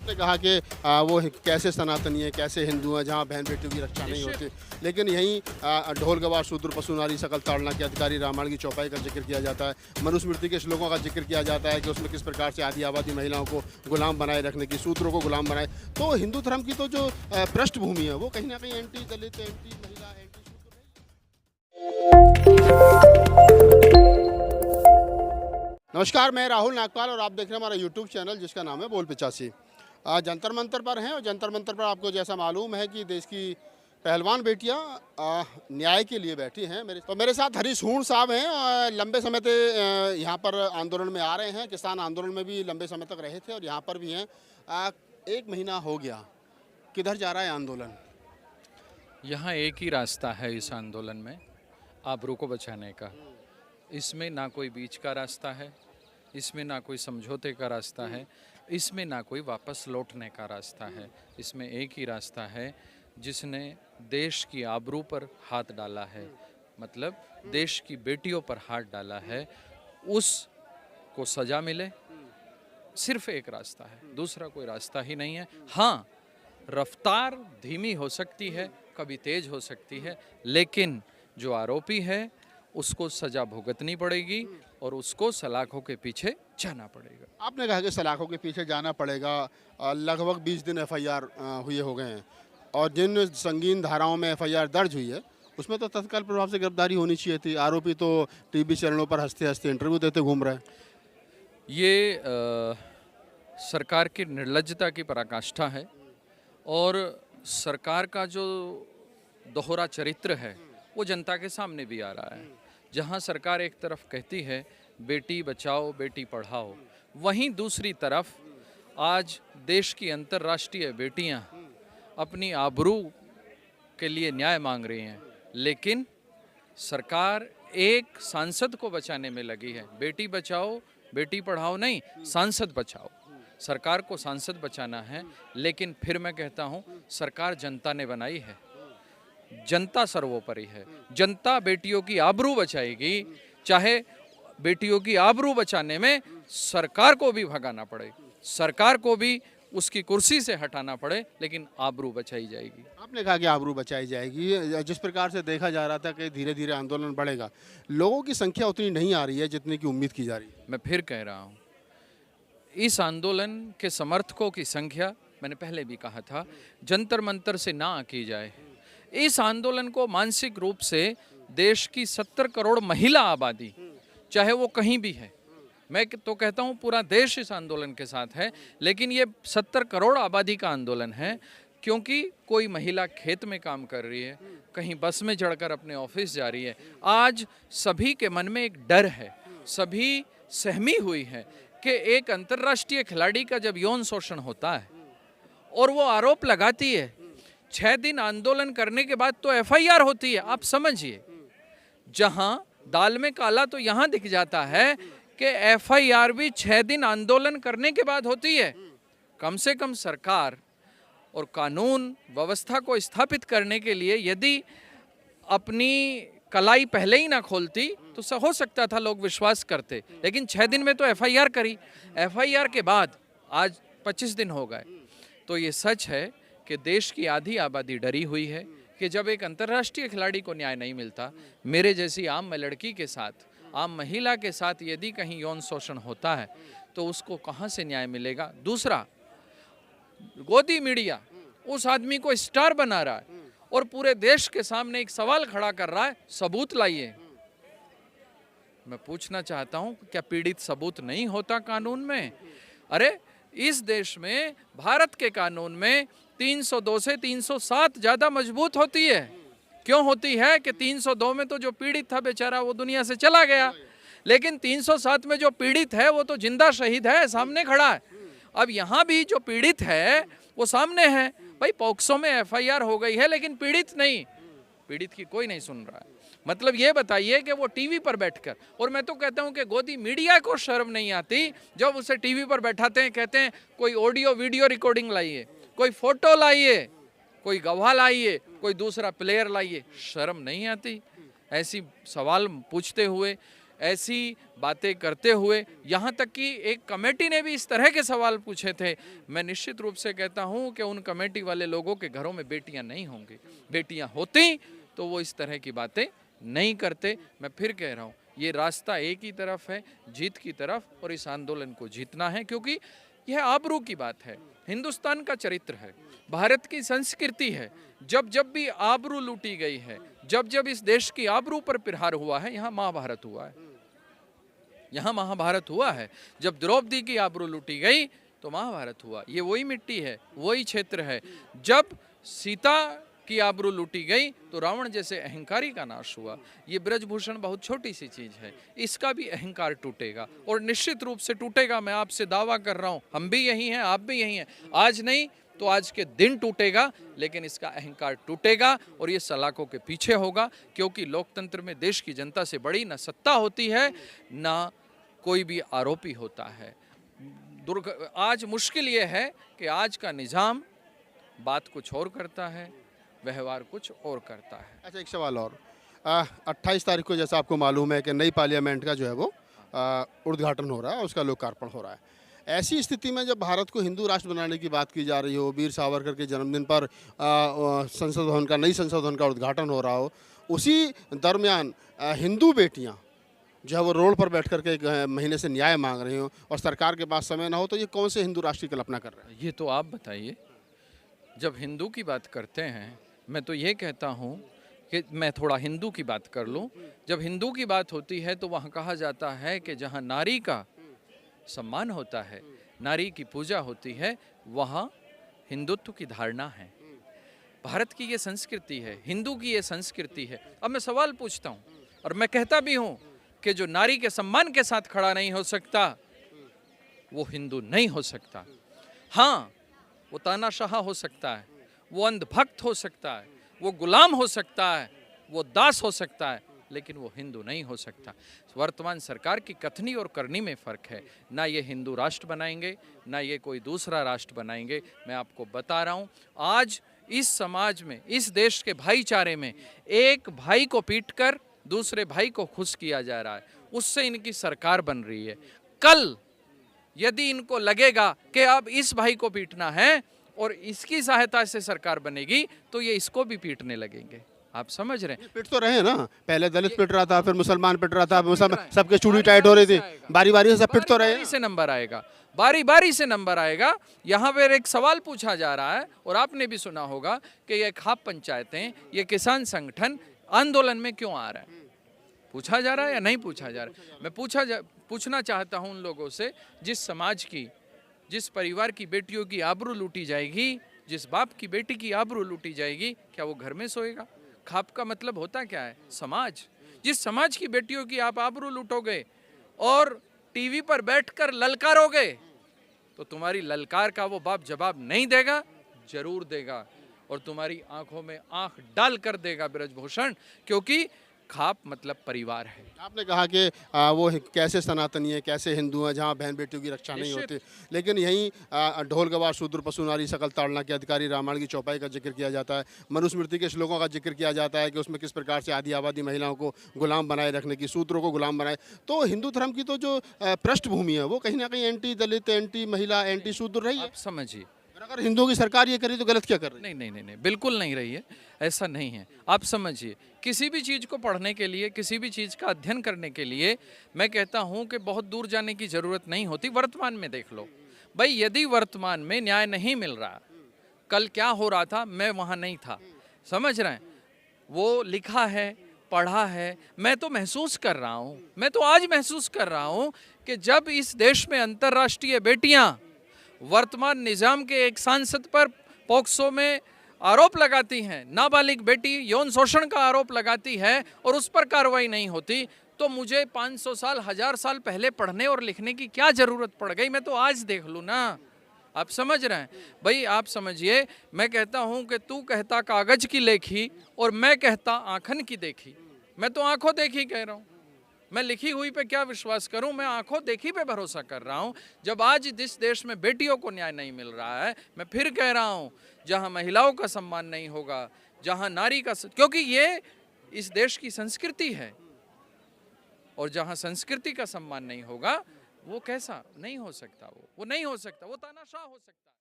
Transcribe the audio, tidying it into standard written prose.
ने कहा कि वो कैसे सनातनी है, कैसे हिंदू हैं, जहाँ बहन बेटियों की रक्षा नहीं होती। लेकिन यहीं ढोल गवार शूद्र पशु नारी सकल ताड़ना के अधिकारी रामायण की चौपाई का जिक्र किया जाता है। मनुस्मृति के श्लोकों का जिक्र किया जाता है कि उसमें किस प्रकार से आदि आबादी महिलाओं को गुलाम बनाए रखने की, शूद्रों को गुलाम बनाए। तो हिंदू धर्म की तो जो पृष्ठभूमि है वो कहीं ना कहीं एंटी दलित, एंटी महिला, एंटी नमस्कार, मैं राहुल नागपाल और आप देख रहे हैं हमारा यूट्यूब चैनल जिसका नाम है बोल 85। जंतर मंतर पर हैं और जंतर मंतर पर आपको जैसा मालूम है कि देश की पहलवान बेटियां न्याय के लिए बैठी हैं। मेरे साथ हरीश हूण साहब हैं और लंबे समय से यहाँ पर आंदोलन में आ रहे हैं। किसान आंदोलन में भी लंबे समय तक रहे थे और यहाँ पर भी हैं। 1 महीना हो गया, किधर जा रहा है आंदोलन? यहाँ एक ही रास्ता है इस आंदोलन में, आबरू को बचाने का। इसमें ना कोई बीच का रास्ता है, इसमें ना कोई समझौते का रास्ता है, इसमें ना कोई वापस लौटने का रास्ता है। इसमें एक ही रास्ता है, जिसने देश की आबरू पर हाथ डाला है, मतलब देश की बेटियों पर हाथ डाला है, उसको सजा मिले। सिर्फ एक रास्ता है, दूसरा कोई रास्ता ही नहीं है। हाँ, रफ्तार धीमी हो सकती है, कभी तेज हो सकती है, लेकिन जो आरोपी है उसको सजा भुगतनी पड़ेगी और उसको सलाखों के पीछे जाना पड़ेगा। आपने कहा कि सलाखों के पीछे जाना पड़ेगा। लगभग 20 दिन एफआईआर हुए हो गए हैं और जिन संगीन धाराओं में एफआईआर दर्ज हुई है उसमें तो तत्काल प्रभाव से गिरफ्तारी होनी चाहिए थी। आरोपी तो टीवी चैनलों पर हंसते हंसते इंटरव्यू देते घूम रहे हैं। ये सरकार की निर्लज्जता की पराकाष्ठा है और सरकार का जो दोहरा चरित्र है वो जनता के सामने भी आ रहा है। जहां सरकार एक तरफ कहती है बेटी बचाओ बेटी पढ़ाओ, वहीं दूसरी तरफ आज देश की अंतर्राष्ट्रीय बेटियां अपनी आबरू के लिए न्याय मांग रही हैं, लेकिन सरकार एक सांसद को बचाने में लगी है। बेटी बचाओ बेटी पढ़ाओ नहीं, सांसद बचाओ। सरकार को सांसद बचाना है, लेकिन फिर मैं कहता हूं सरकार जनता ने बनाई है, जनता सर्वोपरि है। जनता बेटियों की आबरू बचाएगी, चाहे बेटियों की आबरू बचाने में सरकार को भी भगाना पड़े, सरकार को भी उसकी कुर्सी से हटाना पड़े, लेकिन आबरू बचाई जाएगी। आपने कहा कि आबरू बचाई जाएगी। जिस प्रकार से देखा जा रहा था कि धीरे धीरे आंदोलन बढ़ेगा, लोगों की संख्या उतनी नहीं आ रही है जितनी की उम्मीद की जा रही है। मैं फिर कह रहा हूँ, इस आंदोलन के समर्थकों की संख्या मैंने पहले भी कहा था, जंतर मंतर से ना की जाए। इस आंदोलन को मानसिक रूप से देश की 70 करोड़ महिला आबादी, चाहे वो कहीं भी है, मैं तो कहता हूँ पूरा देश इस आंदोलन के साथ है, लेकिन ये 70 करोड़ आबादी का आंदोलन है, क्योंकि कोई महिला खेत में काम कर रही है, कहीं बस में चढ़कर अपने ऑफिस जा रही है। आज सभी के मन में एक डर है, सभी सहमी हुई है कि एक अंतर्राष्ट्रीय खिलाड़ी का जब यौन शोषण होता है और वो आरोप लगाती है, 6 दिन आंदोलन करने के बाद तो एफआईआर होती है। आप समझिए, जहां दाल में काला तो यहां दिख जाता है कि एफआईआर भी 6 दिन आंदोलन करने के बाद होती है। कम से कम सरकार और कानून व्यवस्था को स्थापित करने के लिए यदि अपनी कलाई पहले ही ना खोलती तो हो सकता था लोग विश्वास करते, लेकिन 6 दिन में तो एफआईआर करी। एफआईआर के बाद आज 25 दिन हो गए। तो ये सच है कि देश की आधी आबादी डरी हुई है कि जब एक अंतर्राष्ट्रीय खिलाड़ी को न्याय नहीं मिलता, मेरे जैसी आम लड़की के साथ, आम महिला के साथ यदि कहीं यौन शोषण होता है तो उसको कहाँ से न्याय मिलेगा। दूसरा, गोदी मीडिया उस आदमी को स्टार बना रहा है और पूरे देश के सामने एक सवाल खड़ा कर रहा है, सबूत लाइए। मैं पूछना चाहता हूं, क्या पीड़ित सबूत नहीं होता कानून में? अरे इस देश में, भारत के कानून में 302 से 307 ज्यादा मजबूत होती है। क्यों होती है कि 302 में तो जो पीड़ित था बेचारा वो दुनिया से चला गया, लेकिन 307 में जो पीड़ित है वो तो जिंदा शहीद है, सामने खड़ा है। अब यहाँ भी जो पीड़ित है वो सामने है। भाई पॉक्सो में एफआईआर हो गई है, लेकिन पीड़ित नहीं, पीड़ित की कोई नहीं सुन रहा है। मतलब ये बताइए कि वो टीवी पर बैठकर, और मैं तो कहता हूं कि गोदी मीडिया को शर्म नहीं आती जब उसे टीवी पर बैठाते हैं, कहते हैं कोई ऑडियो वीडियो रिकॉर्डिंग लाइए, कोई फोटो लाइए, कोई गवाह लाइए, कोई दूसरा प्लेयर लाइए। शर्म नहीं आती ऐसी सवाल पूछते हुए? ऐसी बातें करते हुए, यहाँ तक कि एक कमेटी ने भी इस तरह के सवाल पूछे थे। मैं निश्चित रूप से कहता हूँ कि उन कमेटी वाले लोगों के घरों में बेटियाँ नहीं होंगी, बेटियाँ होती तो वो इस तरह की बातें नहीं करते। मैं फिर कह रहा हूँ, ये रास्ता एक ही तरफ है, जीत की तरफ, और इस आंदोलन को जीतना है, क्योंकि यह आबरू की बात है, हिंदुस्तान का चरित्र है, भारत की संस्कृति है। जब जब भी आबरू लूटी गई है, जब जब इस देश की आबरू पर प्रहार हुआ है, यहाँ महाभारत हुआ है, यहाँ महाभारत हुआ है। जब द्रौपदी की आबरू लूटी गई तो महाभारत हुआ। ये वही मिट्टी है, वही क्षेत्र है। जब सीता की आबरू लूटी गई तो रावण जैसे अहंकारी का नाश हुआ। ये ब्रजभूषण बहुत छोटी सी चीज है, इसका भी अहंकार टूटेगा, और निश्चित रूप से टूटेगा। मैं आपसे दावा कर रहा हूँ, हम भी यही हैं, आप भी यही हैं। आज नहीं तो आज के दिन टूटेगा, लेकिन इसका अहंकार टूटेगा और ये सलाखों के पीछे होगा, क्योंकि लोकतंत्र में देश की जनता से बड़ी न सत्ता होती है, न कोई भी आरोपी होता है। आज मुश्किल ये है कि आज का निज़ाम बात कुछ और करता है, व्यवहार कुछ और करता है। अच्छा, एक सवाल और, 28 तारीख को जैसा आपको मालूम है कि नई पार्लियामेंट का जो है वो उद्घाटन हो रहा है, उसका लोकार्पण हो रहा है। ऐसी स्थिति में जब भारत को हिंदू राष्ट्र बनाने की बात की जा रही हो, वीर सावरकर के जन्मदिन पर संसद भवन का, नई संसद भवन का उद्घाटन हो रहा हो, उसी दरमियान हिंदू बेटियां जो है वो रोड पर बैठ करके 1 महीने से न्याय मांग रही हो और सरकार के पास समय ना हो, तो ये कौन से हिंदू राष्ट्र की कल्पना कर रहे हैं? ये तो आप बताइए। जब हिंदू की बात करते हैं, मैं तो ये कहता हूँ कि मैं थोड़ा हिंदू की बात कर लूँ। जब हिंदू की बात होती है तो वहाँ कहा जाता है कि जहाँ नारी का सम्मान होता है, नारी की पूजा होती है, वहाँ हिंदुत्व की धारणा है। भारत की ये संस्कृति है, हिंदू की ये संस्कृति है। अब मैं सवाल पूछता हूँ, और मैं कहता भी हूँ कि जो नारी के सम्मान के साथ खड़ा नहीं हो सकता, वो हिंदू नहीं हो सकता। हाँ, वो तानाशाह हो सकता है, वो अंधभक्त हो सकता है, वो गुलाम हो सकता है, वो दास हो सकता है, लेकिन वो हिंदू नहीं हो सकता। वर्तमान सरकार की कथनी और करनी में फ़र्क है। ना ये हिंदू राष्ट्र बनाएंगे, ना ये कोई दूसरा राष्ट्र बनाएंगे। मैं आपको बता रहा हूँ, आज इस समाज में, इस देश के भाईचारे में एक भाई को पीटकर दूसरे भाई को खुश किया जा रहा है, उससे इनकी सरकार बन रही है। कल यदि इनको लगेगा कि अब इस भाई को पीटना है और इसकी सहायता से सरकार बनेगी, तो ये इसको भी पीटने लगेंगे। आप समझ रहे हैं? पिट तो रहे हैं ना, पहले दलित पिट रहा था, फिर मुसलमान पिट रहा था, मुसलमान सबके चूड़ी टाइट हो रही थी, बारी बारी से सब पिट तो रहे हैं। बारी से नंबर आएगा, बारी बारी से नंबर आएगा। यहाँ पर एक सवाल पूछा जा रहा है, और आपने भी सुना होगा कि ये खाप पंचायतें, ये किसान संगठन आंदोलन में क्यों आ रहा है? पूछा जा रहा है या नहीं पूछा जा रहा है? मैं पूछना चाहता हूँ उन लोगों से, जिस समाज की, जिस परिवार की बेटियों की आबरू लूटी जाएगी, जिस बाप की बेटी की आबरू लूटी जाएगी, क्या वो घर में सोएगा? खाप का मतलब होता क्या है? समाज। जिस समाज की बेटियों की आप आबरू लूटोगे और टीवी पर बैठकर ललकारोगे, तो तुम्हारी ललकार का वो बाप जवाब नहीं देगा, जरूर देगा, और तुम्हारी आंखों में आंख डाल कर देगा ब्रजभूषण, क्योंकि खाप मतलब परिवार है। आपने कहा कि वो कैसे सनातनी है, कैसे हिंदू हैं, जहाँ बहन बेटियों की रक्षा नहीं होती, लेकिन यहीं ढोल गवार शूद्र पशु नारी सकल ताड़ना के अधिकारी रामायण की चौपाई का जिक्र किया जाता है, मनुस्मृति के श्लोकों का जिक्र किया जाता है कि उसमें किस प्रकार से आदि आबादी महिलाओं को गुलाम बनाए रखने की, शूद्रों को गुलाम बनाए। तो हिंदू धर्म की तो जो पृष्ठभूमि है वो कहीं ना कहीं एंटी दलित, एंटी महिला, एंटी शूद्र रही है। आप समझिए, अगर हिंदुओं की सरकार ये करी तो गलत क्या कर रही है? नहीं, बिल्कुल नहीं रही है, ऐसा नहीं है। आप समझिए, किसी भी चीज़ को पढ़ने के लिए, किसी भी चीज़ का अध्ययन करने के लिए, मैं कहता हूँ कि बहुत दूर जाने की ज़रूरत नहीं होती। वर्तमान में देख लो भाई, यदि वर्तमान में न्याय नहीं मिल रहा, कल क्या हो रहा था, मैं वहाँ नहीं था, समझ रहे हैं? वो लिखा है, पढ़ा है, मैं तो महसूस कर रहा हूँ, मैं तो आज महसूस कर रहा हूँ कि जब इस देश में अंतर्राष्ट्रीय बेटियाँ वर्तमान निजाम के एक सांसद पर पॉक्सो में आरोप लगाती हैं, नाबालिग बेटी यौन शोषण का आरोप लगाती है और उस पर कार्रवाई नहीं होती, तो मुझे 500 साल, 1000 साल पहले पढ़ने और लिखने की क्या ज़रूरत पड़ गई? मैं तो आज देख लूँ ना। आप समझ रहे हैं भाई? आप समझिए, मैं कहता हूँ कि तू कहता कागज की लेखी और मैं कहता आँखन की देखी। मैं तो आँखों देखी कह रहा हूँ, मैं लिखी हुई पे क्या विश्वास करूं? मैं आंखों देखी पे भरोसा कर रहा हूं। जब आज जिस देश में बेटियों को न्याय नहीं मिल रहा है, मैं फिर कह रहा हूं, जहां महिलाओं का सम्मान नहीं होगा, जहां नारी का क्योंकि ये इस देश की संस्कृति है, और जहाँ संस्कृति का सम्मान नहीं होगा वो कैसा नहीं हो सकता, वो नहीं हो सकता, वो तानाशाह हो सकता है।